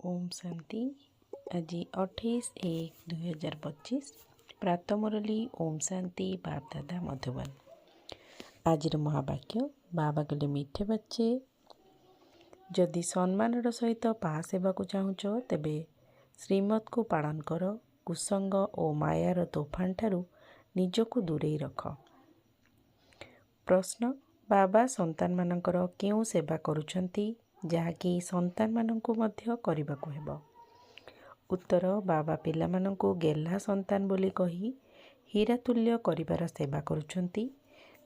ओम शांति। आज 28/1/2025 प्रातः मुरली ओम शांति बाप दादा मधुबन। आज महावाक्य बाबा कहले मीठे बच्चे जदि सम्मान सहित पास होगा चाहूच तेबे श्रीमत को पालन कर। कुसंग और मायार तोफान ठारू निजको दूरे रख। प्रश्न बाबा संतान मानकर क्यों सेवा करुछंती जहाँकि संतान मानंकु मध्य करिबाकु हेबो। उत्तर बाबा पिला मानंकु गेल्हा संतान बोली कही हीरा तुल्य करिबार सेवा करुछंती।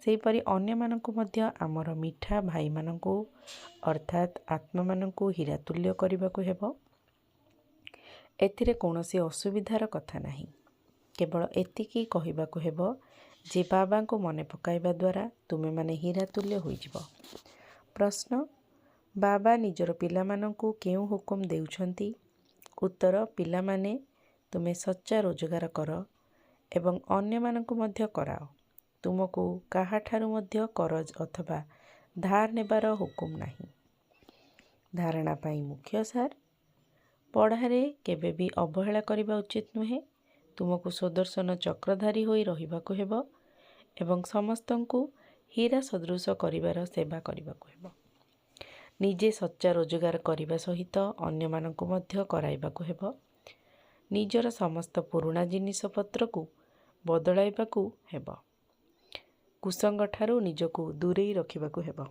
सेहीपरि अन्य मानंकु मध्य आमर मिठा भाई मानंकु अर्थात आत्मा मानंकु हीरा तुल्य करिबाकु हेबो। एथिरे कोनोसी असुविधार कथा नाही। केवल एतिकी कहिबाकु हेबो जे बाबा को मने पकाइबा द्वारा तुमे माने हीरा तुल्य होइजिबो। प्रश्न बाबा निजर पिला मानंकु केउ हुकुम देउछंती। उत्तर पिला माने तुमे सच्चा रोजगार कर एवं अन्य मानंकु मध्य कराओ। तुमको काहा ठारू मध्य करज अथवा धार नेबार हुकुम नाही। धारणा पाई मुख्य सार पढ़ारे केबे भी अवहेला करिबा उचित नुहे। तुमको सुदर्शन चक्रधारी होई रहिबाकु हेबो एवं समस्तंकु हीरा सदृश करिबार सेवा करिबाकु हेबो। निजे सच्चा रोजगार करिबा सहित अन्य मानंकु मध्य कराइबाकु हेबो। निजर समस्त पुराणा जिनिस पत्र को बदलाइबाकु हेबो। कुसंग ठारू निजको दूरेई रखिबाकु हेबो।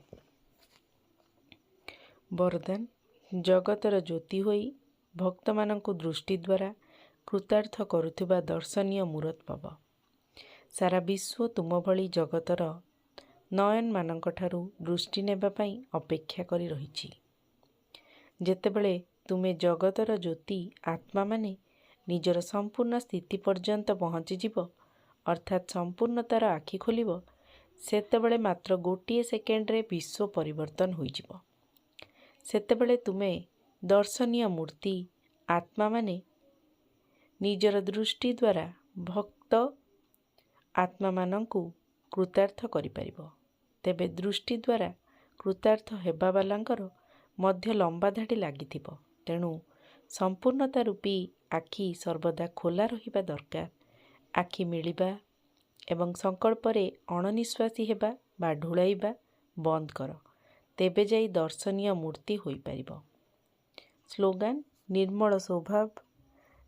वरदान जगतर ज्योति होई भक्त मानंकु दृष्टि द्वारा कृतार्थ करुथिबा दर्शनीय मूरत पाब। सारा विश्व तुम भली जगतर नयन मानंक ठारू दृष्टि नेबा पई अपेक्षा करी रहिछि। जेतेबेले तुमे जगतर ज्योति आत्मा माने निजर संपूर्ण स्थिति पर्यंत पहुँची जीव अर्थात संपूर्णतार आखि खोलिब सेतेबेले मात्र गोटिए सेकेंड रे विश्व परिवर्तन होइजिब। सेतेबेले तुमे दर्शनीय मूर्ति आत्मा माने निजर दृष्टि द्वारा भक्त आत्मा मानंकु कृतार्थ करि परिबो। तेबे दृष्टि द्वारा कृतार्थ हेबा बालांकर मध्य लंबा धाड़ी लागिथिबो। तेणु संपूर्णता रूपी आखि सर्वदा खोला रहिबा दरकार। आखि मिलिबा एवं संकल्प रे अणनिश्वासी हेबा बा ढुलाइबा बंद कर तेबे जाई दर्शनीय मूर्ति होई परिबो। स्लोगान निर्मल स्वभाव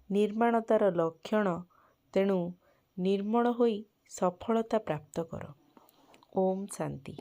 निर्माणतार लक्षण। तेणु निर्मल होई सफलता प्राप्त कर। ओम शांति।